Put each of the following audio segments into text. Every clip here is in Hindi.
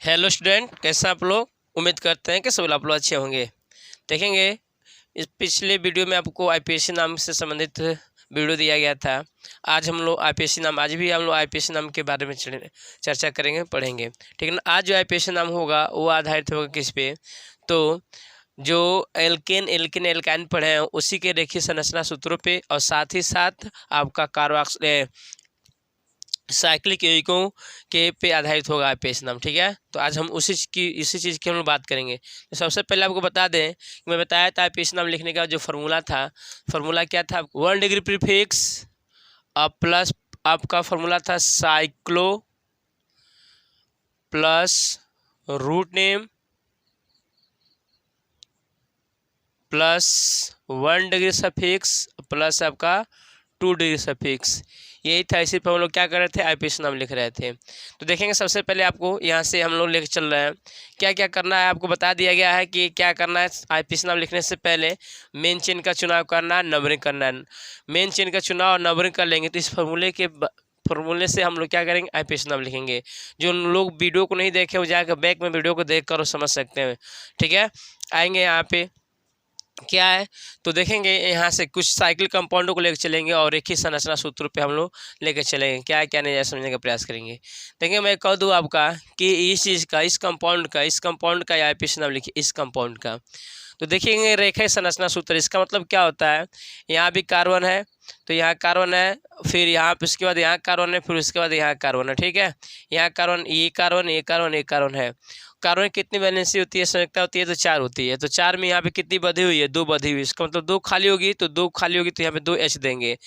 हेलो स्टूडेंट, कैसे आप लोग। उम्मीद करते हैं कि सब आप लोग अच्छे होंगे। देखेंगे इस पिछले वीडियो में आपको आईपीएससी नाम से संबंधित वीडियो दिया गया था। आज भी हम लोग आईपीएससी नाम के बारे में चर्चा करेंगे, पढ़ेंगे। ठीक है ना। आज जो आईपीएससी नाम होगा वो आधारित होगा किस पे, तो जो एल्केन एल्काइन पढ़े हैं उसी के रेखीय संरचना सूत्रों पे, और साथ ही साथ आपका साइक्लिक यौगिकों के पे आधारित होगा आईपीएससी नाम। ठीक है, तो आज हम इसी चीज़ की हम लोग बात करेंगे। तो सबसे पहले आपको बता दें कि मैं बताया था आईपीएससी नाम लिखने का जो फार्मूला था, फार्मूला क्या था। 1 डिग्री प्रीफिक्स प्लस आपका फार्मूला था cyclo plus root name plus 1 degree suffix plus आपका 2 डिग्री सफिक्स। यही था, इसी पर हम लोग क्या कर रहे थे, आईपीएससी नाम लिख रहे थे। तो देखेंगे सबसे पहले आपको यहाँ से हम लोग लेकर चल रहे हैं क्या क्या करना है। आपको बता दिया गया है कि क्या करना है। आईपीएससी नाम लिखने से पहले मेन चेन का चुनाव करना है, नंबरिंग करना है। मेन चेन का चुनाव और नंबरिंग कर लेंगे तो इस फॉर्मूले से हम लोग क्या करेंगे, आईपीएससी नाम लिखेंगे। जो लोग वीडियो को नहीं देखे वो जाकर बैक में वीडियो को देख कर समझ सकते हैं। ठीक है, आएंगे यहाँ पे क्या है तो देखेंगे यहाँ से कुछ साइकिल कंपाउंडों को लेकर चलेंगे और एक ही संरचना सूत्र पे हम लोग लेकर चलेंगे। क्या है क्या नहीं, समझने का प्रयास करेंगे। देखिए मैं कह दूँ आपका कि इस चीज़ का, इस कंपाउंड का आईपीएससी नाम लिखिए, इस कंपाउंड का। तो देखेंगे रेखा संरचना सूत्र, इसका मतलब क्या होता है। यहाँ भी कार्बन है तो यहाँ कार्बन है, फिर यहाँ पे उसके बाद यहाँ कार्बन है, फिर उसके बाद यहाँ कार्बन है। ठीक है, यहाँ कार्बन, ये कार्बन, ये कार्बन, ये कार्बन है। कार्बन की कितनी वैलेंसी होती है, संयोजकता होती है, तो 4 होती है। तो 4 में यहाँ पे कितनी बधी हुई है, 2 बधी हुई। इसका मतलब 2 खाली होगी तो 2 खाली होगी तो यहाँ पे 2 H देंगे।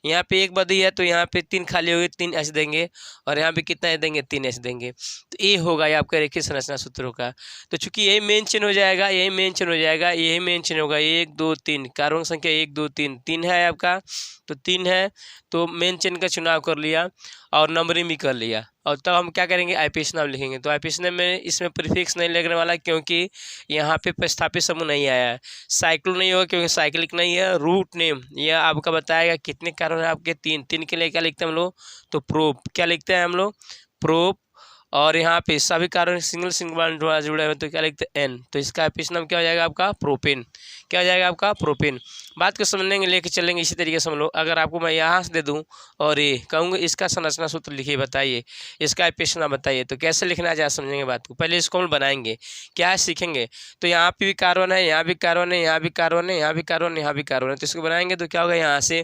यहाँ पे 1 बधी है तो यहाँ पे 3 खाली होगी, 3 H देंगे। और यहाँ पे कितना H देंगे, 3 H देंगे। तो ये होगा ये आपका रेखीय संरचना सूत्रों का। तो चूंकि यही मेन चेन हो जाएगा, यही मेन चेन हो जाएगा, यही मेन चेन होगा। 1 2 3 कार्बन संख्या 1 2 3 3 है आपका, तो 3 है। तो मेन चेन का चुनाव कर लिया और नंबरिंग भी कर लिया, और तब हम क्या करेंगे, आईपीएससी नाम लिखेंगे। तो आईपीएससी नाम में इसमें प्रीफिक्स नहीं लगने वाला क्योंकि यहाँ पे प्रतिस्थापित समूह नहीं आया है। साइक्लो नहीं होगा क्योंकि साइक्लिक नहीं है। रूट नेम यह आपका बताएगा कितने कार्बन है आपके, 3 के लिए क्या लिखते हैं हम लोग, तो प्रोप क्या लिखते हैं हम लोग, प्रोप। और यहाँ पे सभी कार्बन सिंगल बॉन्ड जुड़े हुए तो क्या लिखते हैं, एन। तो इसका आईपीएससी नाम क्या हो जाएगा आपका, प्रोपेन। क्या हो जाएगा आपका, प्रोपेन। बात को समझेंगे, लेके चलेंगे इसी तरीके से हम लोग। अगर आपको मैं यहाँ से दे दूँ और ये कहूँगा इसका संरचना सूत्र लिखिए, बताइए इसका आईपीएससी नाम बताइए, तो कैसे लिखना है, समझेंगे बात को। पहले इसको हम बनाएंगे, क्या है सीखेंगे। तो यहाँ पे भी कार्बन है, यहाँ भी कार्बन है, यहाँ भी कार्बन है, यहाँ भी कार्बन है, यहाँ भी कार्बन है। तो इसको बनाएंगे तो क्या होगा, यहाँ से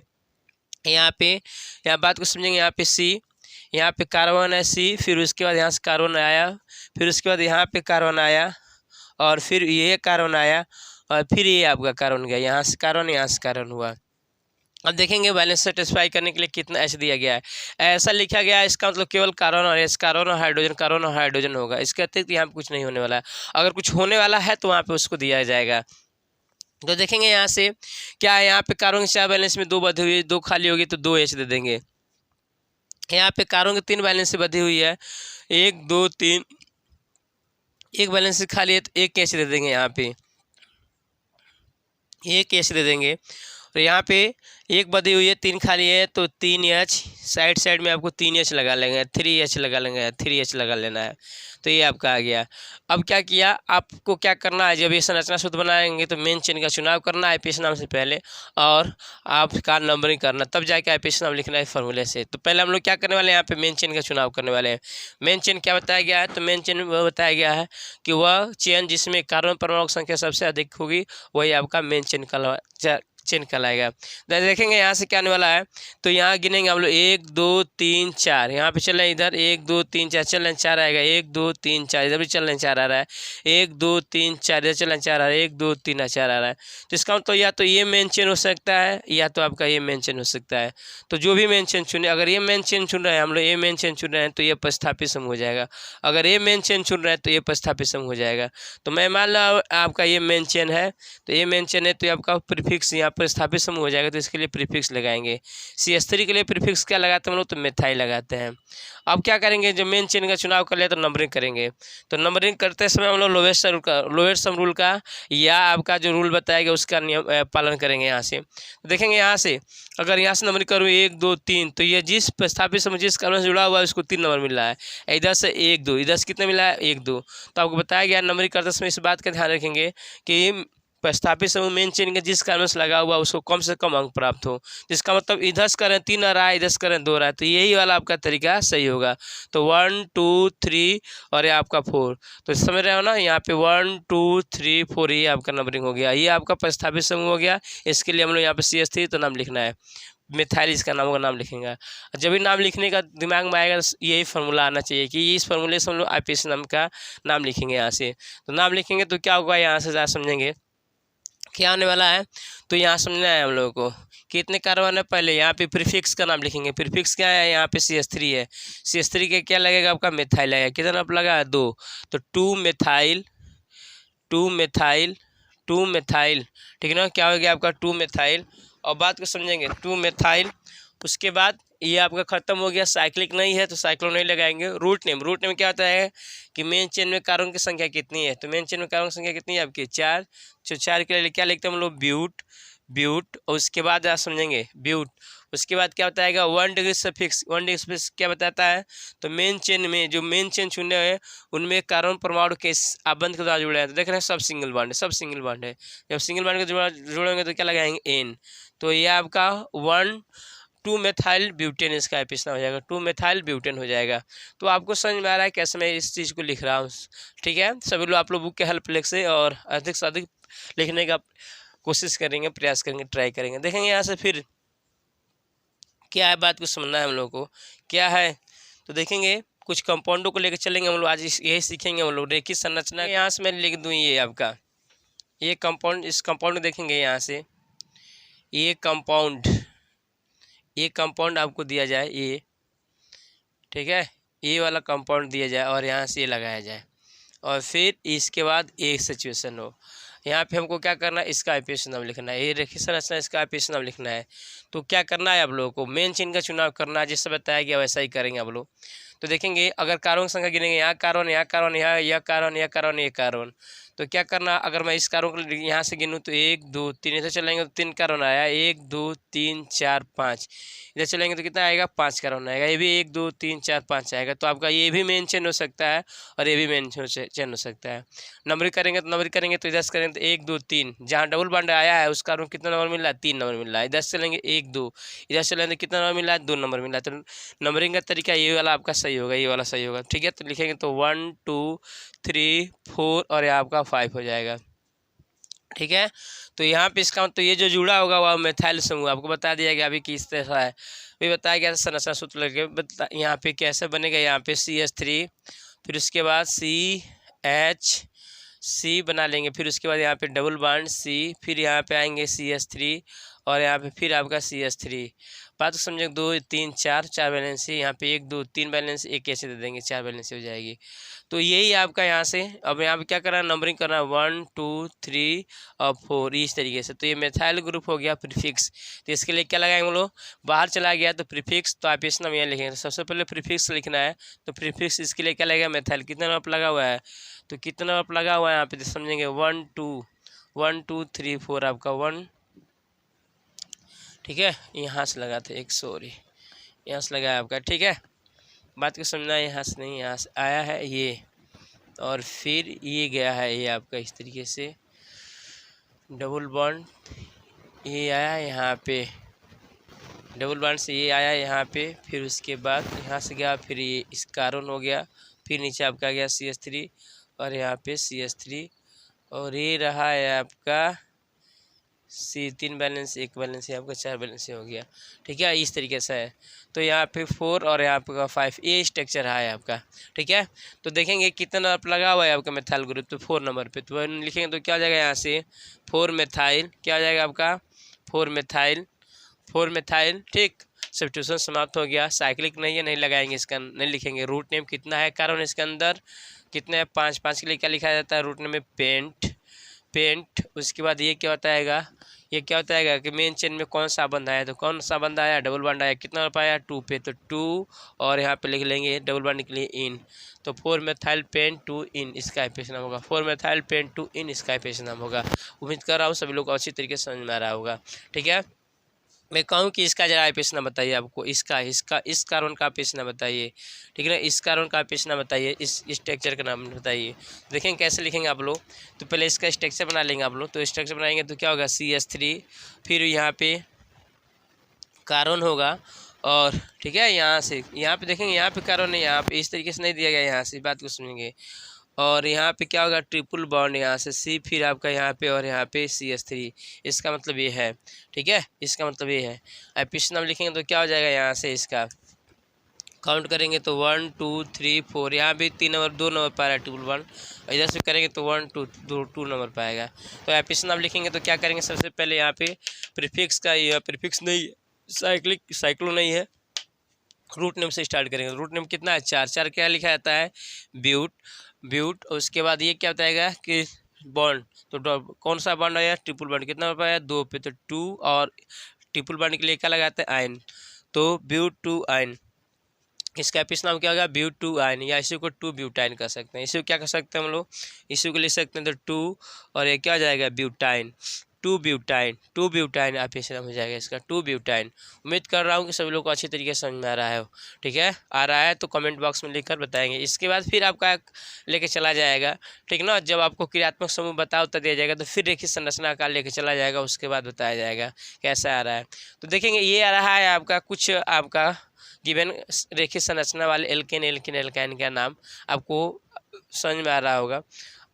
यहाँ पे, यहाँ बात को समझेंगे। यहाँ पे सी, यहाँ पे कार्बन है सी, फिर उसके बाद यहाँ से कार्बन आया, फिर उसके बाद यहाँ पे कार्बन आया, और फिर ये कार्बन आया, और फिर ये आपका कार्बन गया, यहाँ से कार्बन, यहाँ से कार्बन हुआ। अब देखेंगे बैलेंस सेटिस्फाई करने के लिए कितना एच दिया गया है। ऐसा लिखा गया है, इसका मतलब केवल कार्बन और एच, कार्बन और हाइड्रोजन होगा। इसके अतिरिक्त यहाँ पे कुछ नहीं होने वाला है। अगर कुछ होने वाला है तो वहाँ पे उसको दिया जाएगा। तो देखेंगे यहाँ से क्या है, यहाँ पे कार्बन के 4 बैलेंस में 2 बधी हुई है, 2 खाली होगी तो 2 H दे देंगे। यहाँ पे कार्बन की 3 बैलेंस से बधी हुई है, 1 2 3, 1 बैलेंस से खाली है तो 1 H दे देंगे। यहाँ पे 1 H दे देंगे। और यहाँ पे 1 बधी हुई है, 3 खाली है तो 3 H, साइड में आपको 3 H लगा लेंगे, 3 H लगा लेंगे, 3 H लगा लेना है। तो ये आपका आ गया। अब क्या किया, आपको क्या करना है, जब ये संरचना सूत्र बनाएंगे तो मेन चेन का चुनाव करना है आईपीएससी नाम से पहले, और आपका नंबरिंग करना, तब जाके आईपीएससी नाम लिखना है फॉर्मूले से। तो पहले हम लोग क्या करने वाले हैं, यहाँ पे मेन चेन का चुनाव करने वाले हैं। मेन चेन क्या बताया गया है, तो मेन चेन वह बताया गया है कि वह चेन जिसमें कार्बन परमाणु की संख्या सबसे अधिक होगी वही आपका मेन चेन कहलाएगा। देखेंगे यहाँ से क्या आने वाला है, तो यहाँ गिनेंगे हम लोग 1 2 3 4, यहाँ पे चल रहे हैं इधर 1 2 3 4, चल रहे हैं 4 आएगा, 1 2 3 4, इधर भी चल रहे हैं 4 आ रहा है, 1 2 3 4, इधर चल रहे हैं 4 आ रहा है, 1 2 3 4 आ रहा है। तो इसका मतलब या तो ये मेन चेन हो सकता है या तो आपका ये मेन चेन हो सकता है। तो जो भी मेन चेन चुने, अगर ये मेन चेन चुन रहे हैं हम लोग, ये मेन चेन चुन रहे हैं तो ये प्रतिस्थापित समूह हो जाएगा। अगर ये मेन चेन चुन रहे हैं तो ये प्रतिस्थापित समूह हो जाएगा। तो मैं मान लो आपका ये मेन चेन है, तो ये मेन चेन है तो आपका प्रीफिक्स यहाँ प्रतिस्थापित समूह हो जाएगा तो इसके लिए प्रीफिक्स लगाएंगे। CH3 के लिए प्रीफिक्स क्या लगाते हैं हम लोग, तो मिथाइल लगाते हैं। अब क्या करेंगे, जब मेन चेन का चुनाव कर लिया तो नंबरिंग करेंगे। तो नंबरिंग करते समय हम लोग लोएस्ट सम रूल का या आपका जो रूल बताया गया उसका नियम पालन करेंगे। यहाँ से तो देखेंगे, यहाँ से अगर यहाँ से नंबरिंग करूँ 1 2 3, तो ये जिस प्रतिस्थापित समूह जिस क्रम से जुड़ा हुआ है उसको 3 नंबर मिल रहा है। इधर से 1 2, इधर से कितना मिला है, 1 2। तो आपको बताया गया नंबरिंग करते समय इस बात का ध्यान रखेंगे कि प्रस्थापित समूह मेन चेन के जिस कारण से लगा हुआ उसको कम से कम अंक प्राप्त हो। जिसका मतलब इधर से करें 3 आ रहा है, इधर से करें 2 आ रहा है, तो यही वाला आपका तरीका सही होगा। तो 1 2 3 और ये आपका 4, तो समझ रहे हो ना, यहाँ पे 1 2 3 4 ये आपका नंबरिंग हो गया। ये आपका प्रस्थापित समूह हो गया। इसके लिए हम लोग यहाँ पे CH3 तो नाम लिखना है, मिथाइल इसका नाम होगा, नाम लिखेंगे। जब भी नाम लिखने का दिमाग में आएगा यही फार्मूला आना चाहिए कि इस फार्मूले से हम लोग IPS नाम का नाम लिखेंगे। यहाँ से तो नाम लिखेंगे तो क्या होगा, यहाँ से ज़्यादा समझेंगे क्या होने वाला है। तो यहाँ समझना है हम लोगों को कितने कार्बन है। पहले यहाँ पे प्रीफिक्स का नाम लिखेंगे। प्रीफिक्स क्या है, यहाँ पे CH3 है। CH3 के क्या लगेगा, आपका मिथाइल लगेगा। कितना आप लगा, 2, तो 2 मिथाइल 2 मिथाइल 2 मिथाइल, ठीक है ना। क्या हो गया आपका 2 मिथाइल। और बात को समझेंगे, 2 मिथाइल। उसके बाद ये आपका खत्म हो गया, साइक्लिक नहीं है तो साइक्लो नहीं लगाएंगे। रूट नेम क्या होता है कि मेन चेन में कार्बन की संख्या कितनी है, तो मेन चेन में कार्बन की संख्या कितनी है आपकी, 4। तो 4 के लिए क्या लिखते हैं हम लोग, ब्यूट। और उसके बाद आप समझेंगे ब्यूट। उसके बाद क्या बताएगा, 1 डिग्री सफिक्स। 1 डिग्री सफिक्स क्या बताता है, तो मेन चेन में जो मेन चेन चुने हैं उनमें कार्बन परमाणु के आबंध के द्वारा जुड़े हैं। तो देख रहे हैं सब सिंगल बॉन्ड है। जब सिंगल बॉन्ड के जुड़ेंगे तो क्या लगाएंगे, N। तो ये आपका 2 मेथाइल ब्यूटेन इसका IPS नाम हो जाएगा, 2 मेथाइल ब्यूटेन हो जाएगा। तो आपको समझ में आ रहा है कैसे मैं इस चीज़ को लिख रहा हूँ, ठीक है। सभी लोग आप लोग बुक के हेल्प से और अधिक से अधिक लिखने का कोशिश करेंगे, प्रयास करेंगे, ट्राई करेंगे। देखेंगे यहाँ से फिर क्या है, बात को समझना है हम लोग को क्या है। तो देखेंगे कुछ कंपाउंडों को लेकर चलेंगे हम लोग, आज यही सीखेंगे हम लोग रेखीय संरचना। यहाँ से मैं लिख दूँ ये आपका ये कंपाउंड, इस कंपाउंड को देखेंगे यहाँ से ये कंपाउंड आपको दिया जाए, ये ठीक है, ये वाला कंपाउंड दिया जाए और यहाँ से ये लगाया जाए और फिर इसके बाद एक सिचुएशन हो। यहाँ पे हमको क्या करना है, इसका IPS नाम लिखना है। ये रेखीय संरचना इसका IPS नाम लिखना है। तो क्या करना है आप लोगों को, मेन चेन का चुनाव करना है, जैसे बताया गया वैसा ही करेंगे आप लोग। तो देखेंगे अगर कार्बन की संख्या गिनेंगे, यहाँ कार्बन, यहाँ कार्बन, यह कार्बन, यह कार्बन, ये कार्बन। तो क्या करना, अगर मैं इस कार्बन को यहाँ से गिनूँ तो 1 2 3, इधर चलेंगे तो 3 कार्बन आया, 1 2 3 4 5। इधर चलेंगे तो कितना आएगा, 5 कार्बन आएगा। ये भी 1 2 3 4 5 आएगा। तो आपका ये भी मेन चेन हो सकता है और ये भी मेन चेन हो सकता है। नंबरिंग करेंगे तो इधर से करेंगे तो 1 2 3, जहाँ डबल बॉन्ड आया है उस कार्बन कितना नंबर मिल रहा है, 3 नंबर मिल रहा है। इधर से चलेंगे 1 2, इधर से चलेंगे कितना नंबर मिल रहा है, 2 नंबर मिल रहा है। तो नंबरिंग का तरीका ये वाला आपका सही होगा, ये वाला सही होगा, ठीक है। तो लिखेंगे तो 1 2 3 4 और ये आपका 5 हो जाएगा, ठीक है। तो यहाँ पे इसका तो ये जो जुड़ा होगा वह मिथाइल समूह आपको बता दिया गया अभी किस तरह है, अभी बताया गया संरचना सूत्र लगे। यहाँ पे कैसे बनेगा, यहाँ पे CH3, फिर उसके बाद CH बना लेंगे, फिर उसके बाद यहाँ पे डबल बॉन्ड C, फिर यहाँ पे आएंगे CH3 और यहाँ पे फिर आपका CH3। बात समझे, 2 3 4 बैलेंसी, यहाँ पे 1 2 3 बैलेंस, एक ऐसे दे देंगे, 4 बैलेंसी हो जाएगी। तो यही आपका यहाँ से अब यहाँ पे क्या करना है, नंबरिंग करना है 1 2 3 और 4 इस तरीके से। तो ये मेथाइल ग्रुप हो गया प्रीफिक्स। तो इसके लिए क्या लगाएंगे हम लोग, बाहर चला गया तो प्रीफिक्स, तो IPS नाम यहाँ लिखेंगे। तो सबसे पहले प्रीफिक्स लिखना है, तो प्रीफिक्स इसके लिए क्या लगेगा, मेथाइल। कितना नंबर लगा हुआ है, तो कितना नंबर लगा हुआ है यहाँ पे, तो समझेंगे 1 2 3 4 आपका 1, ठीक है। यहाँ से लगा था एक, सॉरी, यहाँ से लगा है आपका, ठीक है। बात को समझना, यहाँ से नहीं, यहाँ से आया है ये और फिर ये गया है, ये आपका इस तरीके से डबल बॉन्ड, ये आया यहाँ पे डबल बॉन्ड से, ये आया यहाँ पे, फिर उसके बाद यहाँ से गया, फिर ये इस कार्बन हो गया, फिर नीचे आपका गया CH3 और यहाँ पे CH3 और ये रहा है आपका C3 बैलेंस, 1 बैलेंस, ये आपका 4 बैलेंस हो गया, ठीक है। इस तरीके से है। तो यहाँ पे 4 और यहाँ पे 5, ये स्ट्रक्चर है आपका, ठीक है। तो देखेंगे कितना लगा हुआ है आपका मेथाइल ग्रुप, तो 4 नंबर पे, तो लिखेंगे तो क्या हो जाएगा, यहाँ से 4 मेथाइल, क्या हो जाएगा आपका 4 मेथाइल, ठीक। सब्स्टिट्यूशन समाप्त हो गया। साइक्लिक नहीं है, नहीं लगाएंगे, इसका नहीं लिखेंगे। रूट नेम कितना है कार्बन इसके अंदर, कितने 5 5 के लिए क्या लिखा जाता है रूट नेम में, पेंट, उसके बाद ये क्या बताएगा, ये क्या बताएगा कि मेन चेन में कौन सा बंद आया, तो कौन सा बंद आया, डबल बॉन्ड आया, कितना नंबर आया 2 पे, तो 2 और यहाँ पे लिख लेंगे डबल बॉन्ड के लिए इन, तो 4 मेथाइल पेंट 2 इन इसका एपिस नाम होगा, 4 मेथाइल पेंट 2 इन इसका एपिस नाम होगा। उम्मीद कर रहा हूँ सभी लोग को अच्छी तरीके से समझ में आ रहा होगा। ठीक है, मैं कहूँ कि इसका जरा एपिस नाम बताइए आपको, इस कार्बन का एपिस नाम बताइए। ठीक है ना, इस कार्बन का एपिस नाम बताइए, इस स्ट्रक्चर का नाम बताइए। देखेंगे कैसे लिखेंगे आप लोग, तो पहले इसका स्ट्रक्चर बना लेंगे आप लोग। तो स्ट्रक्चर बनाएंगे तो क्या होगा CH3, फिर यहाँ पे कार्बन होगा, और ठीक है यहाँ पे देखेंगे, यहाँ पे कार्बन है, यहाँ पे इस तरीके से नहीं दिया गया, यहाँ से इस बात को सुनेंगे। और यहाँ पे क्या होगा, ट्रिपल बॉन्ड यहाँ से C, फिर आपका यहाँ पे और यहाँ पे CH3, इसका मतलब ये है। ठीक है, इसका मतलब ये है। एपिस नाम लिखेंगे तो क्या हो जाएगा, यहाँ से इसका काउंट करेंगे तो 1 2 3 4, यहाँ भी 3 नंबर 2 नंबर पाएगा ट्रिपल बॉन्ड, इधर से करेंगे तो 1 2 2 नंबर पाएगा। तो एपिस नाम लिखेंगे तो क्या करेंगे, सबसे पहले यहाँ पे प्रीफिक्स का, यह प्रीफिक्स नहीं साइक्लो नहीं है, रूट नेम से स्टार्ट करेंगे। रूट नेम कितना है, 4 क्या लिखा जाता है, ब्यूट। उसके बाद ये क्या बताएगा कि बॉन्ड, तो कौन सा बॉन्ड आया, ट्रिपल बॉन्ड, कितना नंबर आया 2 पे, तो 2, और ट्रिपल बॉन्ड के लिए क्या लगाते हैं, आयन, तो ब्यूट 2 आयन, इसका एपिस नाम क्या होगा, ब्यूट 2 आयन, या इसी को 2 ब्यूटाइन कर सकते हैं। इसी को क्या कर सकते हैं हम लोग, इसी को लिख सकते हैं तो 2, और ये क्या हो जाएगा ब्यूटाइन, 2 ब्यूटाइन एपिस नाम हो जाएगा इसका, 2 ब्यूटाइन। उम्मीद कर रहा हूँ कि सभी लोग को अच्छी तरीके से समझ में आ रहा है। ठीक है, आ रहा है तो कमेंट बॉक्स में लिखकर बताएंगे। इसके बाद फिर आपका लेके चला जाएगा, ठीक ना, जब आपको क्रियात्मक समूह बताओ तो दिया जाएगा, तो फिर रेखीय संरचना का लेके चला जाएगा, उसके बाद बताया जाएगा कैसा आ रहा है। तो देखेंगे ये आ रहा है आपका कुछ आपका गिवन रेखीय संरचना वाले एल्केन का नाम आपको समझ में आ रहा होगा।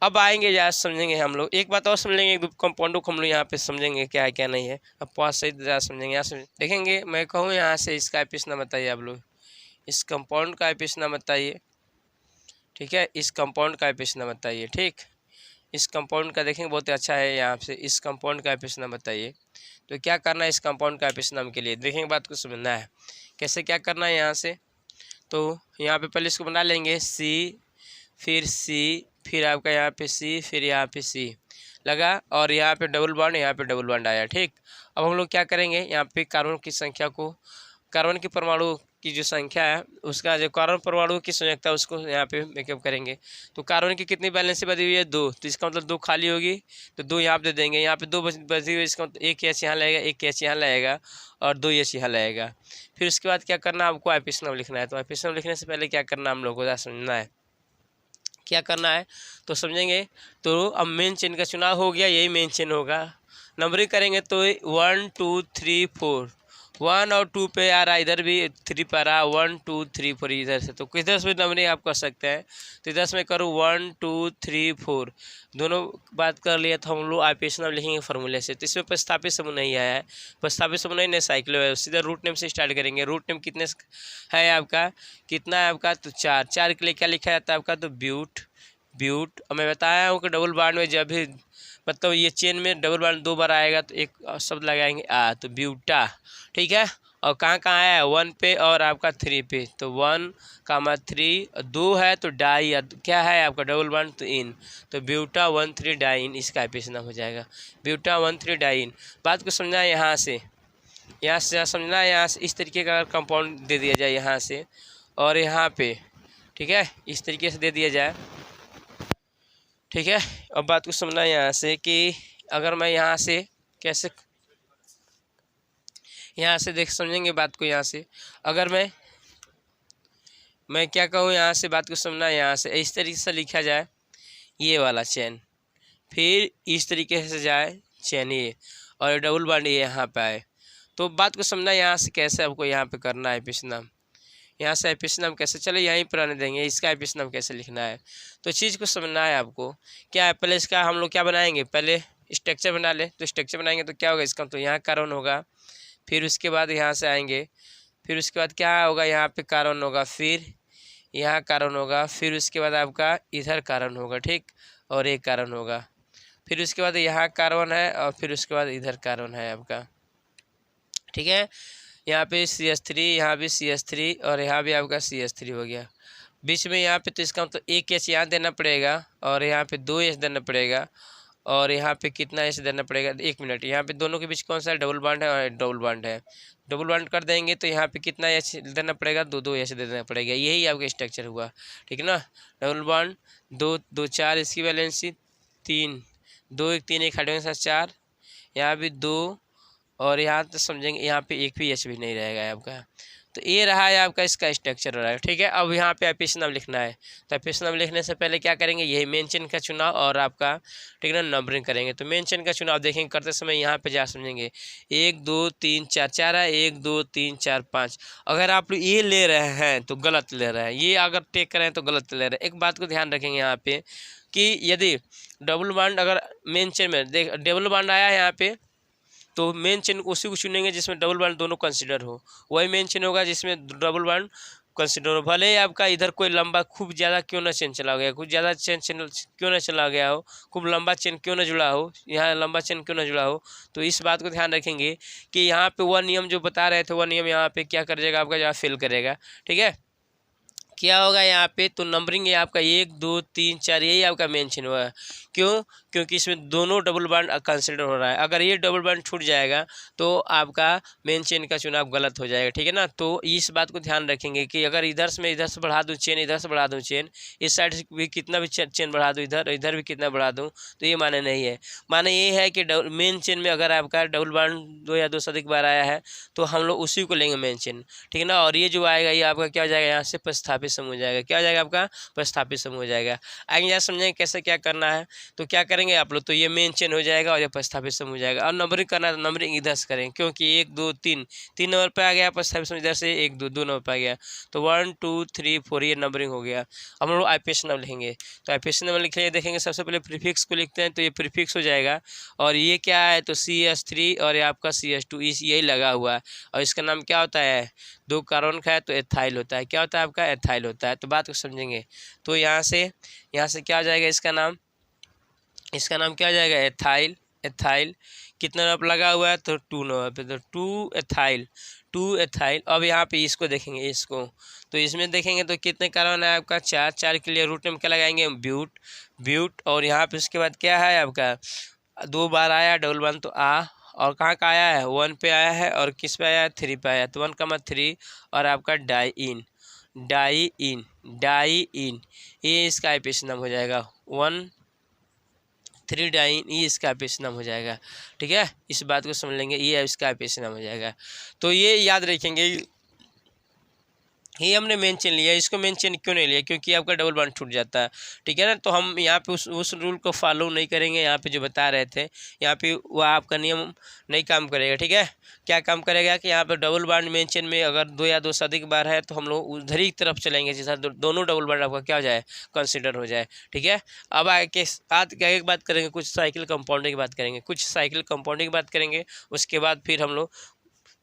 अब आएंगे यार समझेंगे हम लोग, एक बात और समझ लेंगे, एक दो कंपाउंडों को हम लोग यहाँ पे समझेंगे क्या है क्या नहीं है। अब पास सही तरह समझेंगे, यहाँ से देखेंगे। मैं कहूँ यहाँ से इसका एपिस नाम बताइए आप लोग, इस कंपाउंड का एपिस नाम बताइए। ठीक है, इस कंपाउंड का एपिस नाम बताइए। ठीक, इस कंपाउंड का देखेंगे बहुत अच्छा है, यहाँ से इस कंपाउंड का एपिस नाम बताइए। तो क्या करना है इस कंपाउंड का एपिस नाम के लिए, देखेंगे बात को समझना है कैसे क्या करना है। यहाँ से तो यहाँ पे पहले इसको बना लेंगे C, फिर आपका यहाँ पे C, फिर यहाँ पे C लगा, और यहाँ पे डबल बॉन्ड, यहाँ पे डबल बॉन्ड आया। ठीक, अब हम लोग क्या करेंगे, यहाँ पे कार्बन की संख्या को, कार्बन के परमाणु की जो संख्या है उसका, जो कार्बन परमाणु की संयोजकता उसको यहाँ पे मेकअप करेंगे। तो कार्बन की कितनी बैलेंस बची हुई है, 2, तो इसका मतलब 2 खाली होगी, तो 2 यहाँ पे दे देंगे। यहाँ पे 2 बची हुई, इसका मतलब 1 एच यहाँ लगेगा, 1 एच यहाँ लगेगा, और 2 एच यहाँ लगेगा। फिर उसके बाद क्या करना है, आपको एपिस नाम लिखना है। तो एपिस नाम लिखने से पहले क्या करना हम लोग को समझना है, क्या करना है तो समझेंगे। तो अब मेन चेन का चुनाव हो गया, यही मेन चेन होगा। नंबरिंग करेंगे तो 1 2 3 4, 1 और 2 पे आ रहा, इधर भी 3 पे आ रहा, 1 2 3 4 इधर से, तो किधर से नंबरिंग आप कर सकते हैं। तो इधर से मैं करूँ 1 2 3 4, दोनों बात कर लिया, तो हम लोग एपिस नाम लिखेंगे फार्मूले से। तो इसमें प्रस्तावित समूह नहीं आया है, प्रस्तावित समूह नहीं साइक्लो है, सीधा रूट नेम से स्टार्ट करेंगे। रूट नेम कितने है आपका, कितना है आपका, तो 4 के लिए क्या लिखा जाता है आपका, तो ब्यूट। और मैं बताया हूँ कि डबल बॉन्ड में जब भी मतलब ये चेन में डबल बॉन्ड 2 बार आएगा तो एक शब्द लगाएंगे तो ब्यूटा। ठीक है, और कहाँ कहाँ आया है, 1 पे और आपका 3 पे, तो 1 3, 2 है तो डाई, क्या है आपका डबल बॉन्ड तो इन, तो ब्यूटा 1,3 डाइन इसका एपिस नाम हो जाएगा, ब्यूटा 1,3 डाइन। बात को समझना है, यहाँ से समझना है, यहाँ से इस तरीके का कंपाउंड दे दिया जाए यहाँ से, और यहाँ पे ठीक है इस तरीके से दे दिया जाए। ठीक है, अब बात को समझना है यहाँ से कि अगर मैं यहाँ से कैसे, यहाँ से देख समझेंगे बात को। यहाँ से अगर मैं क्या कहूँ, यहाँ से बात को समझना है, यहाँ से इस तरीके से लिखा जाए ये वाला चेन, फिर इस तरीके से जाए चेन ये, और डबल बॉन्ड ये यहाँ पे आए। तो बात को समझना है यहाँ से कैसे आपको यहाँ पे करना है एपिस नाम, यहाँ से एपिस नाम कैसे, चलो यहीं पर आने देंगे, इसका एपिस नाम कैसे लिखना है। तो चीज़ को समझना है आपको क्या है। पहले इसका हम लोग क्या बनाएंगे, पहले स्ट्रक्चर बना ले। तो स्ट्रक्चर बनाएंगे तो क्या होगा इसका, तो यहाँ कार्बन होगा, फिर उसके बाद यहाँ से आएंगे, फिर उसके बाद क्या होगा, यहाँ पे कार्बन होगा, फिर यहाँ कार्बन होगा, फिर उसके बाद आपका इधर कार्बन होगा। ठीक, और एक कार्बन होगा, फिर उसके बाद यहाँ कार्बन है, और फिर उसके बाद इधर कार्बन है आपका। ठीक है, यहाँ पे CH3, यहाँ भी CH3, और यहाँ भी आपका CH3 हो गया बीच में यहाँ पे। तो इसका मतलब 1 एच यहाँ देना पड़ेगा, और यहाँ पे 2 एच देना पड़ेगा, और यहाँ पे कितना ऐसे देना पड़ेगा, 1 मिनट, यहाँ पे दोनों के बीच कौन सा डबल बॉन्ड है और डबल बॉन्ड है, डबल बॉन्ड कर देंगे तो यहाँ पे कितना ऐसे देना पड़ेगा, 2 ऐसे दे देना पड़ेगा। यही आपका स्ट्रक्चर हुआ, ठीक है ना। डबल बॉन्ड 2 2 4, इसकी वैलेंसी 3, 2 1 3 1 हाइड्रोजन के साथ 4, यहाँ भी 2, और यहाँ तो समझेंगे यहाँ पे एक भी एच भी नहीं रहेगा आपका। तो ये रहा है आपका इसका स्ट्रक्चर रहा है, ठीक है। अब यहाँ पे आईपीसी नाम लिखना है, तो आईपीसी नाम लिखने से पहले क्या करेंगे, यही मेन चेन का चुनाव और आपका, ठीक है ना, नंबरिंग करेंगे। तो मेन चेन का चुनाव देखेंगे करते समय यहाँ पे जा समझेंगे 1 2 3 4 4 है, 1 2 3 4 5। अगर आप ये ले रहे हैं तो गलत ले रहे हैं, ये अगर टेक करें तो गलत ले रहे हैं। एक बात को ध्यान रखेंगे यहाँ पे कि यदि डबल बॉन्ड अगर मेन चेन में देख डबल बॉन्ड आया है यहाँ पे, तो मेन चेन उसी को चुनेंगे जिसमें डबल बॉन्ड दोनों कंसिडर हो, वही मेन चेन होगा जिसमें डबल बॉन्ड कंसिडर हो। भले ही आपका इधर कोई लंबा खूब ज़्यादा क्यों ना चेन चला गया, कुछ ज़्यादा चेन क्यों ना चला गया हो, खूब लंबा चेन क्यों ना जुड़ा हो, यहाँ लंबा चेन क्यों ना जुड़ा हो, तो इस बात को ध्यान रखेंगे कि यहाँ पे वह नियम जो बता रहे थे वह नियम यहाँ पे क्या कर जाएगा आपका, जहाँ फेल करेगा, ठीक है। क्या होगा यहाँ पे, तो नंबरिंग है आपका 1 2 3 4, यही आपका मेन चेन हुआ है। क्यों, क्योंकि इसमें दोनों डबल बॉन्ड कंसिडर हो रहा है। अगर ये डबल बॉन्ड छूट जाएगा तो आपका मेन चेन का चुनाव गलत हो जाएगा, ठीक है ना। तो इस बात को ध्यान रखेंगे कि अगर इधर से मैं इधर से बढ़ा दूँ चेन, इधर से बढ़ा दूँ चेन, इस साइड से भी कितना भी चेन बढ़ा दूँ, इधर इधर भी कितना बढ़ा दूँ, तो ये माने नहीं है। माने ये है कि मेन चेन में अगर आपका डबल बॉन्ड 2 या 2 से अधिक बार आया है तो हम लोग उसी को लेंगे मेन चेन, ठीक है ना। और ये जो आएगा ये आपका क्या हो जाएगा, यहाँ से प्रस्थापित समूह हो जाएगा। क्या हो जाएगा आपका, प्रस्थापित समूह हो जाएगा। आगे यहाँ समझेंगे कैसे क्या करना है। तो क्या करेंगे आप लोग, तो ये मेन चेन हो जाएगा और ये प्रस्थापित समूह हो जाएगा। और नंबरिंग करना है तो नंबरिंग इधर से करेंगे, क्योंकि 1 2 3 3 नंबर पे आ गया, प्रस्थापित समूह इधर से 1 2 2 नंबर पे आ गया, तो 1 2 3 4 ये नंबरिंग हो गया। अब हम लोग आईपीसी नाम लिखेंगे, तो आईपीसी नाम लिख लिए देखेंगे सबसे पहले प्रीफिक्स को लिखते हैं, तो ये प्रीफिक्स हो जाएगा। और ये क्या है, तो CH3 और ये आपका CH2 यही लगा हुआ है। और इसका नाम क्या होता है, 2 कार्बन का है तो एथाइल होता है। क्या होता है आपका, एथाइल होता है। तो बात को समझेंगे, तो यहाँ से क्या हो जाएगा, इसका नाम क्या हो जाएगा, एथाइल। एथाइल कितना नंबर लगा हुआ है, तो 2 नंबर पे, तो 2 एथाइल। अब यहाँ पे इसको देखेंगे, इसको तो इसमें देखेंगे तो कितने कार्बन है आपका, 4 4 के लिए रूट में क्या लगाएंगे, ब्यूट। और यहाँ पे उसके बाद क्या है आपका, 2 बार आया डबल बॉन्ड तो और कहाँ का आया है, 1 पे आया है, और किस पे आया है, 3 पे आया है, तो 1 का मतलब 3, और आपका डाई इन ये इसका आईपीसी नाम हो जाएगा, 1,3 डाइन, ये इसका आईपीसी नाम हो जाएगा, ठीक है। इस बात को समझ लेंगे, ये इसका आईपीसी नाम हो जाएगा। तो ये याद रखेंगे, ये हमने मेन चेन लिया, इसको मेन चेन क्यों नहीं लिया, क्योंकि आपका डबल बॉन्ड छूट जाता है, ठीक है ना। तो हम यहाँ पे उस रूल को फॉलो नहीं करेंगे, यहाँ पे जो बता रहे थे यहाँ पे वो आपका नियम नहीं काम करेगा, ठीक है। क्या काम करेगा कि यहाँ पे डबल बॉन्ड मेन चेन में अगर 2 या 2 से अधिक बार है तो हम लोग उधर ही तरफ चलेंगे जैसा दोनों डबल बॉन्ड आपका क्या हो जाए, कंसिडर हो जाए, ठीक है। अब आगे एक बात करेंगे, कुछ साइकिल कंपाउंडिंग की बात करेंगे, बात करेंगे, उसके बाद फिर हम लोग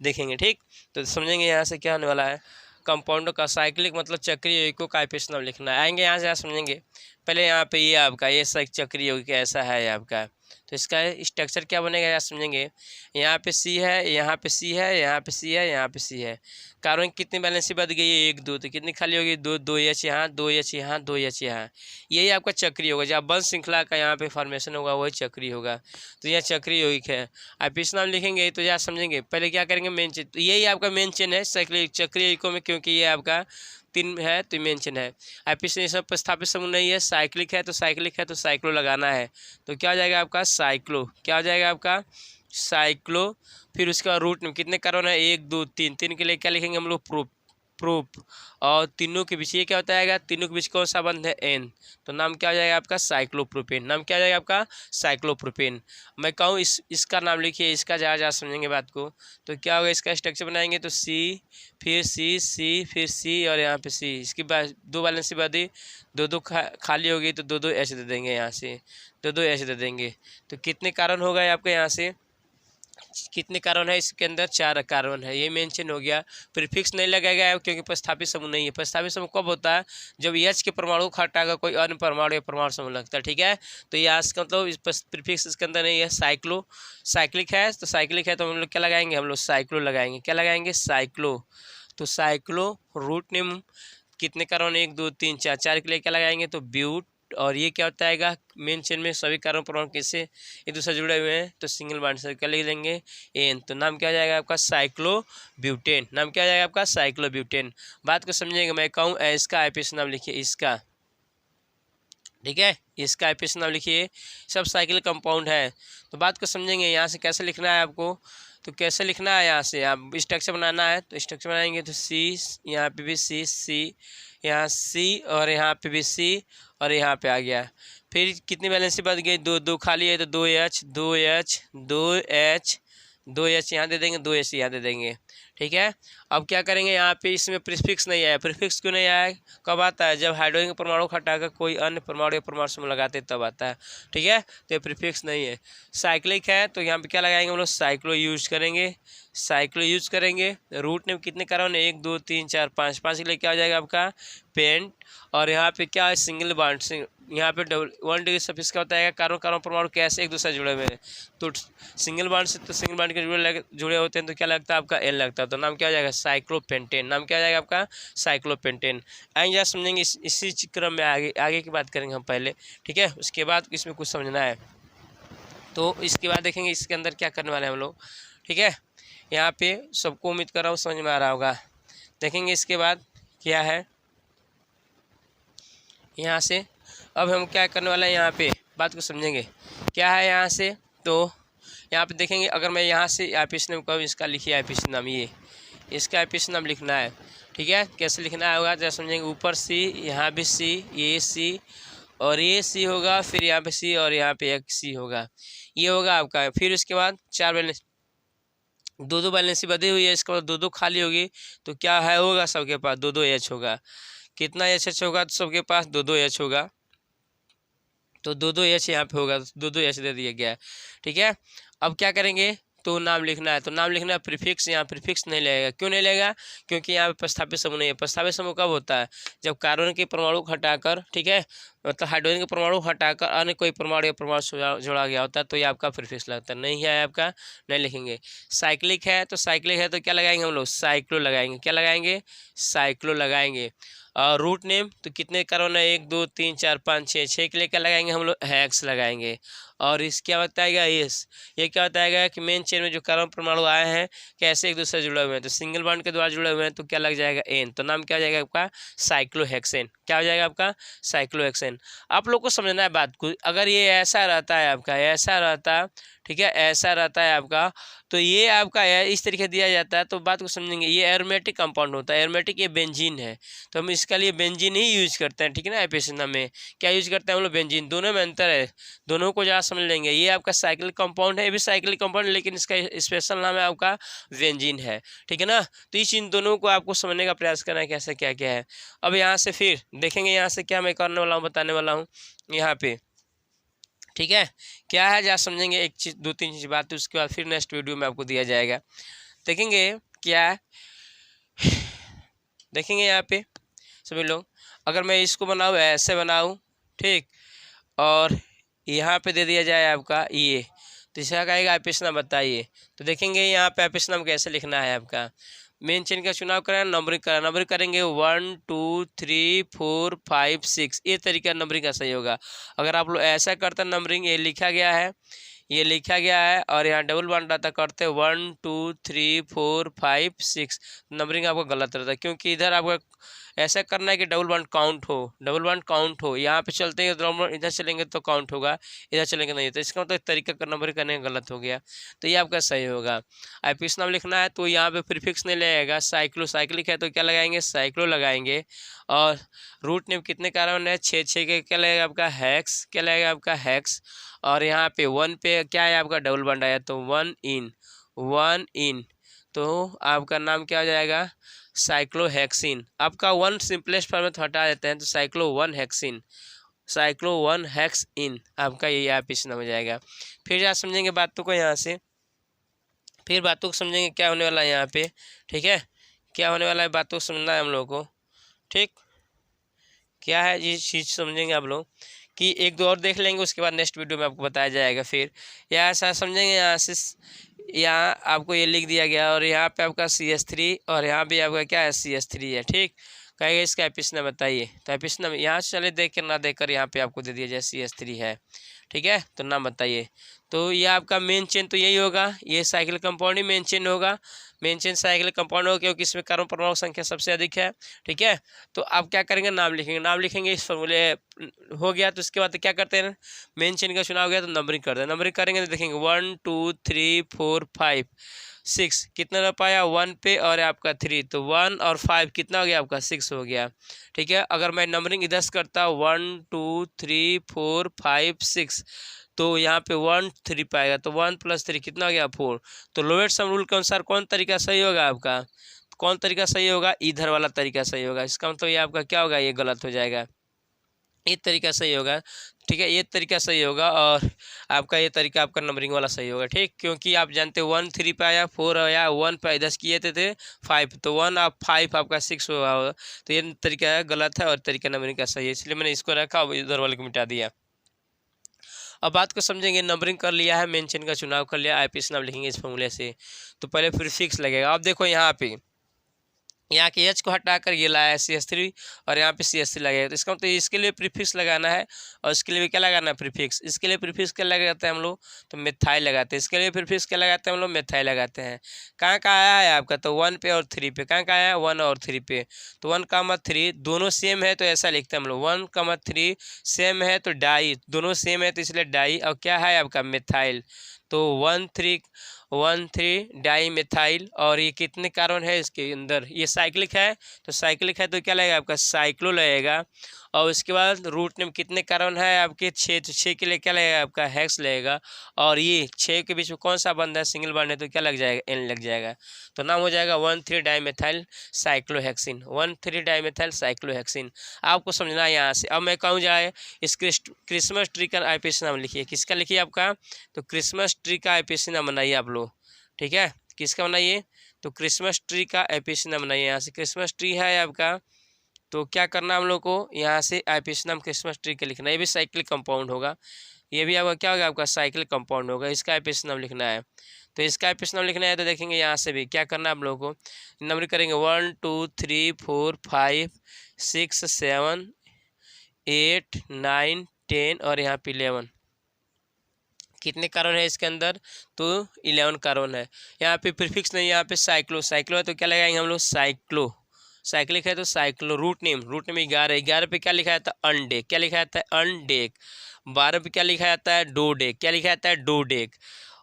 देखेंगे, ठीक। तो समझेंगे यहाँ से क्या होने वाला है, कंपाउंडों का साइक्लिक मतलब चक्रीय यौगिकों का आईपीसी नाम लिखना है। आएंगे यहाँ से समझेंगे। पहले यहाँ पे ये आपका ये चक्रीय यौगिक ऐसा है आपका, तो इसका स्ट्रक्चर क्या बनेगा यहाँ समझेंगे। यहाँ पे C है, यहाँ पे C है, यहाँ पे C है, यहाँ पे C है। कार्बन की कितनी बैलेंसी बढ़ गई है, 1 2, तो कितनी खाली होगी, 2 H यहाँ, 2 H यहाँ, 2 H यहाँ। यही आपका चक्रीय होगा, जब बंध श्रृंखला का यहाँ पे फॉर्मेशन होगा वही चक्रीय होगा। तो यह चक्रीय यौगिक है। आईपीसी नाम लिखेंगे तो यहाँ समझेंगे। पहले क्या करेंगे, मेन चेन, तो यही आपका मेन चेन है चक्रीय यौगिकों में, क्योंकि ये आपका 3 है तो मेन चेन है। आईपीसी सब प्रस्थापित समूह नहीं है, साइक्लिक है तो साइक्लो लगाना है। तो क्या हो जाएगा आपका, साइक्लो। क्या हो जाएगा आपका, साइक्लो। फिर उसके बाद रूट में कितने कार्बन है, 1 2 3 के लिए क्या लिखेंगे हम लोग, प्रूफ। और तीनों के बीच ये क्या होता है, तीनों के बीच कौन सा बंध है, N, तो नाम क्या हो जाएगा आपका, साइक्लोप्रोपेन। नाम क्या हो जाएगा आपका, साइक्लोप्रोपेन। मैं कहूँ इसका नाम लिखिए, इसका जहाँ समझेंगे बात को। तो क्या होगा, इसका स्ट्रक्चर बनाएंगे तो C, फिर C, फिर C, और यहाँ पे C। इसकी 2 बैलेंसी बादी 2 खाली होगी तो 2 H दे देंगे, यहाँ से 2 H दे देंगे। तो कितने कार्बन हो गए आपके, यहाँ से कितने कार्बन है, इसके अंदर 4 कार्बन है, ये मेंशन हो गया। प्रीफिक्स नहीं लगाया है क्योंकि प्रस्थापित समूह नहीं है। प्रस्थापित समूह कब होता है, जब H के परमाणु को हटाकर कोई अन्य परमाणु या परमाणु समूह लगता है, ठीक है। तो यहाँ इसका मतलब प्रीफिक्स इसके अंदर नहीं है। साइक्लिक है, तो साइक्लिक है तो हम लोग क्या लगाएंगे, हम लोग साइक्लो लगाएंगे। क्या लगाएंगे, साइक्लो। तो साइक्लो रूट नेम कितने कार्बन, 1 2 3 4 के लिए क्या लगाएंगे, तो ब्यूट। और ये क्या होता है मेन चेन में सभी कार्बन परमाणु किससे एक दूसरे जुड़े हुए हैं तो सिंगल बॉन्ड से क्या लिख देंगे एन। तो नाम क्या हो जाएगा आपका साइक्लोब्यूटेन। नाम क्या हो जाएगा आपका साइक्लोब्यूटेन। बात को समझेंगे, मैं कहूँ इसका आईपीएस नाम लिखिए इसका, ठीक है, इसका आईपीएस नाम लिखिए, सब साइकिल कंपाउंड है। तो बात को समझेंगे यहाँ से कैसे लिखना है आपको, तो कैसे लिखना है यहाँ से आप स्ट्रक्चर बनाना है तो स्ट्रक्चर बनाएंगे तो सी, यहाँ पे भी सी, यहाँ सी और यहाँ पे भी सी और यहाँ पे आ गया। फिर कितनी वैलेंसी बच गई, दो खाली है तो 2H यहाँ दे देंगे, 2H यहाँ दे देंगे, ठीक है। अब क्या करेंगे, यहाँ पे इसमें प्रीफिक्स नहीं आया। प्रीफिक्स क्यों नहीं आया, कब आता है, जब हाइड्रोजन के परमाणु को हटाकर कोई अन्य परमाणु या परमाणु समूह लगाते तब आता है, ठीक है। तो ये प्रीफिक्स नहीं है। साइक्लिक है तो यहाँ पे क्या लगाएंगे हम लोग, साइक्लो यूज करेंगे। रूट नेम कितने कार्बन है, 1 2 3 4 5, 5 के लिए क्या हो जाएगा आपका पेंट। और यहाँ पे क्या है सिंगल बॉन्ड, यहाँ पे 1 डिग्री सफिक्स का होता है कार्बन परमाणु कैसे एक दूसरे जुड़े हुए हैं, तो सिंगल बॉन्ड से तो सिंगल बॉन्ड के जुड़े होते हैं तो क्या लगता है आपका एन लगता है, तो नाम क्या हो जाएगा साइक्लोपेंटेन। नाम क्या हो जाएगा आपका साइक्लोपेंटेन। आएंगे आप समझेंगे इसी क्रम में आगे की बात करेंगे हम पहले, ठीक है। उसके बाद इसमें कुछ समझना है तो इसके बाद देखेंगे इसके अंदर क्या करने वाले हैं हम लोग, ठीक है। यहाँ पे सबको उम्मीद कर रहा हूँ समझ में आ रहा होगा। देखेंगे इसके बाद क्या है यहाँ से, अब हम क्या करने वाले हैं यहाँ पे बात को समझेंगे क्या है यहाँ से। तो यहाँ पे देखेंगे अगर मैं यहाँ से आईपीएस नाम कहूँ, इसका लिखिए आईपीएस नाम, ये इसका आईपीएस नाम लिखना है, ठीक है। कैसे लिखना होगा जैसे समझेंगे, ऊपर सी, यहाँ भी सी, ये सी और ये सी होगा, फिर यहाँ पे सी और यहाँ पे एक सी होगा, ये होगा आपका। फिर उसके बाद 4 बैलेंस, दो बैलेंसी बधी हुई है, इसके बाद 2 खाली होगी तो क्या है होगा सबके पास 2 होगा। कितना H होगा तो सबके पास 2 होगा, तो 2 यहाँ पे होगा, 2 दे दिया गया है, ठीक है। अब क्या करेंगे तो नाम लिखना है, तो नाम लिखना है प्रीफिक्स, यहाँ प्रीफिक्स नहीं लगेगा। क्यों नहीं लगेगा, क्योंकि यहाँ पे प्रस्थापित समूह नहीं है। प्रस्थापित समूह कब होता है, जब कार्बन के परमाणु को हटाकर, ठीक है, मतलब हाइड्रोजन के परमाणु हटाकर अन्य कोई परमाणु या परमाणु जोड़ा गया होता है तो ये आपका प्रीफिक्स लगता है। नहीं है आपका, नहीं लिखेंगे। साइक्लिक है तो क्या लगाएंगे हम लोग, साइक्लो लगाएंगे। क्या लगाएंगे, साइक्लो लगाएंगे। और रूट नेम तो कितने कार्बन है, 1 2 3 4 5 6 के लिए क्या लगाएंगे हम लोग, हेक्स लगाएंगे। और इस क्या बताएगा, ये क्या बताएगा कि मेन चेन में जो कार्बन परमाणु आए हैं कैसे एक दूसरे जुड़े हुए हैं, तो सिंगल बॉन्ड के द्वारा जुड़े हुए हैं तो क्या लग जाएगा एन। तो नाम क्या हो जाएगा आपका साइक्लोहेक्सेन। क्या हो जाएगा आपका साइक्लोहेक्सेन। आप लोग को समझना है बात को, अगर ये ऐसा रहता है आपका, ऐसा रहता, ठीक है, ऐसा रहता है आपका, तो ये आपका इस तरीके दिया जाता है तो बात को समझेंगे। ये एरोमेटिक कंपाउंड होता है, एरोमेटिक ये बेंजीन है तो हम इसका लिए बेंजीन ही यूज करते हैं, ठीक है ना। एपिसना में क्या यूज करते हैं हम लोग, बेंजीन। दोनों में अंतर है, दोनों को ज़्यादा समझ लेंगे। ये आपका साइक्लिक कंपाउंड है, ये भी साइक्लिक कंपाउंड, लेकिन इसका स्पेशल नाम है आपका बेंजीन है, ठीक है ना। तो इस इन दोनों को आपको समझने का प्रयास करना है कैसे क्या क्या है। अब यहाँ से फिर देखेंगे यहाँ से क्या मैं करने वाला हूँ, बताने वाला हूँ यहाँ पे, ठीक है। क्या है जहाँ समझेंगे, एक चीज़ 2-3 चीज़ बात है, उसके बाद फिर नेक्स्ट वीडियो में आपको दिया जाएगा। देखेंगे क्या है, देखेंगे यहाँ पे सभी लोग, अगर मैं इसको बनाऊँ ऐसे बनाऊँ, ठीक, और यहाँ पे दे दिया जाए आपका ये, तो इसका कहेगा आईपीएस नाम बताइए। तो देखेंगे यहाँ पे आईपीएस नाम कैसे लिखना है आपका। मेन चेन का चुनाव करें, नंबरिंग करेंगे 1 2 3 4 5 6, ये तरीका नंबरिंग का सही होगा। अगर आप लोग ऐसा करते हैं नंबरिंग, ये लिखा गया है और यहाँ डबल बॉन्ड रहता करते 1 2 3 4 5 6, नंबरिंग आपका गलत रहता है, क्योंकि इधर आपका ऐसा करना है कि डबल बॉन्ड काउंट हो। यहाँ पे चलते हैं इधर चलेंगे तो काउंट होगा, इधर चलेंगे नहीं, तो इसका मतलब तरीका का नंबरिंग करने का गलत हो गया, तो ये आपका सही होगा। आईपीएस नाम लिखना है तो यहाँ पे प्रीफिक्स नहीं लगेगा, साइक्लिक है तो क्या लगाएंगे, साइक्लो लगाएंगे। और रूट नेम कितने कार्बन है, 6 के, क्या लगेगा आपका हेक्स, क्या लगेगा आपका हेक्स। और यहाँ पे 1 पे क्या है आपका डबल बॉन्ड आया तो 1 इन, तो आपका नाम क्या हो जाएगा साइक्लोहेक्सिन। आपका 1 सिंपलेस्ट फॉर्म में हटा देते हैं तो साइक्लो 1 हेक्स इन, आपका ये आईपीएस नाम हो जाएगा। फिर आप समझेंगे बातों को, यहाँ से फिर बातों को समझेंगे क्या होने वाला है यहाँ पे, ठीक है, क्या होने वाला है बातों को समझना है हम लोगों को, ठीक। क्या है ये चीज़ समझेंगे आप लोग कि 1-2 और देख लेंगे, उसके बाद नेक्स्ट वीडियो में आपको बताया जाएगा। फिर यहाँ ऐसा समझेंगे, यहाँ से यहाँ आपको ये लिख दिया गया और यहाँ पे आपका CH3 और यहाँ भी आपका क्या है CH3 है, ठीक। कहेगा इसका एपिस नाम बताइए, तो एपिस नाम यहाँ से चले देख कर ना देखकर यहाँ पे आपको दे दिया जाए CH3 है, ठीक है। तो नाम बताइए। तो ये आपका मेन चेन तो यही होगा, ये साइकिल कंपाउंड ही मेन चेन होगा। मेन चेन साइकिल कंपाउंड होगा क्योंकि इसमें कार्बन परमाणु संख्या सबसे अधिक है, ठीक है। तो आप क्या करेंगे, नाम लिखेंगे, नाम लिखेंगे, इस फॉर्मूले हो गया। तो इसके बाद क्या करते हैं, मेन चेन का चुनाव हो गया तो नंबरिंग करते हैं। नंबरिंग करेंगे तो देखेंगे 1 2 3 4 5 6 कितना रह पाया 1 पे और आपका 3, तो 1 और 5 कितना हो गया आपका 6 हो गया, ठीक है। अगर मैं नंबरिंग इधर से करता 1 2 3 4 5 6 तो यहाँ पे 1 3 पाएगा, तो 1 + 3 कितना हो गया 4। तो लोएस्ट सम रूल के अनुसार कौन तरीका सही होगा आपका, कौन तरीका सही होगा, इधर वाला तरीका सही होगा। इसका मतलब ये आपका क्या होगा, ये गलत हो जाएगा, ये तरीका सही होगा, ठीक है। ये तरीका सही होगा और आपका ये तरीका आपका नंबरिंग वाला सही होगा, ठीक। क्योंकि आप जानते हो 1 3 पे आया, 4 आया, 1 पे 10 किए थे 5, तो 1 आप 5 आपका 6 हुआ, तो ये तरीका गलत है और तरीका नंबरिंग का सही है, इसलिए मैंने इसको रखा, इधर वाले को मिटा दिया। अब बात को समझेंगे, नंबरिंग कर लिया है, मेन चेन का चुनाव कर लिया, आईपीएस नाम लिखेंगे इस फॉर्मूले से। तो पहले प्रीफिक्स लगेगा। अब देखो यहाँ पे यहाँ के एच को हटाकर ये लाया है CH3 और यहाँ पे CH3 लगेगा, तो इसका मतलब इसके लिए प्रीफिक्स लगाना है और इसके लिए भी क्या लगाना है, प्रीफिक्स। इसके लिए प्रीफिक्स क्या लगाते हैं हम लोग, तो मेथाइल लगाते हैं। इसके लिए प्रीफिक्स क्या लगाते हैं हम लोग, मेथाइल लगाते हैं। कहाँ कहाँ आया है आपका, तो 1 पे और 3 पे। कहाँ कहाँ आया है, 1 और 3 पे। तो 1, 3 दोनों सेम है तो ऐसा लिखते हैं हम लोग, 1, 3 सेम है तो डाई, दोनों सेम है तो इसलिए डाई, और क्या है आपका मेथाइल। तो 1 3 डाई मेथाइल, और ये कितने कार्बन है इसके अंदर, ये साइक्लिक है, तो साइक्लिक है तो क्या लगेगा आपका साइक्लो लगेगा। और उसके बाद रूट नेम कितने कार्बन है आपके 6, तो 6 के लिए क्या लगेगा आपका हेक्स लगेगा। और ये 6 के बीच में कौन सा बंद है, सिंगल बंद है, तो क्या लग जाएगा, N लग जाएगा। तो नाम हो जाएगा 1 3 डाईमेथाइल साइक्लोहेक्सिन, 1 3 डाईमेथाइल साइक्लोहेक्सिन। आपको समझना है यहाँ से। अब मैं कहूँ जाए इस क्रिसमस ट्री का आईपीसी नाम लिखिए, किसका लिखिए आपका, तो क्रिसमस ट्री का आईपीसी नाम बनाइए आप लोग, ठीक है। किसका बनाइए, तो क्रिसमस ट्री का आईपीसी नाम बनाइए। यहाँ से क्रिसमस ट्री है आपका, तो क्या करना हम लोग को, यहाँ से आईपीसी नाम क्रिसमस ट्री का लिखना है। ये भी साइक्लिक कंपाउंड होगा, ये भी आपका क्या होगा, आपका साइक्लिक कंपाउंड होगा। इसका आईपीसी नाम लिखना है, तो इसका आईपीसी नाम लिखना है। तो देखेंगे यहाँ से भी क्या करना है आप लोगों को, नंबर करेंगे 1 2 3 4 5 6 7 8 9 10 और यहाँ पे 11। कितने कार्बन है इसके अंदर, तो 11 कार्बन है। यहाँ पे प्रीफिक्स नहीं, यहाँ पे साइक्लो, साइक्लो है तो क्या लगाएंगे हम लोग, साइक्लो। साइक्लिक है तो साइक्लो। रूट नेम 11, 11 पे क्या लिखा जाता है, अनडेक। क्या लिखा जाता है, अनडेक। 12 पे क्या लिखा जाता है, डोडेक। क्या लिखा जाता है, डोडेक।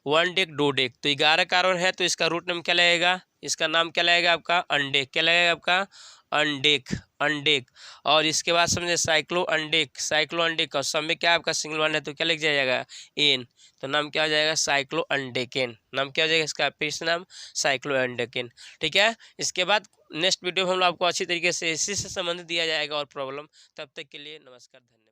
1 डेक 2 डेक, तो 11 कार्बन है तो इसका रूट नेम क्या लगेगा, इसका नाम क्या लगेगा आपका, अनडेक। क्या लगेगा आपका, अनडेक, अनडेक। और इसके बाद समझे साइक्लो अनडेक, साइक्लो अनडेक, और सब में क्या आपका सिंगल वन है तो क्या लिख जाएगा, एन। तो नाम क्या हो जाएगा, साइक्लो अनडेकेन। नाम क्या हो जाएगा इसका, पेस्ट नाम साइक्लो अनडेकेन, ठीक है। इसके बाद नेक्स्ट वीडियो में हम लोग आपको अच्छी तरीके से इसी से संबंधित दिया जाएगा और प्रॉब्लम। तब तक के लिए नमस्कार, धन्यवाद।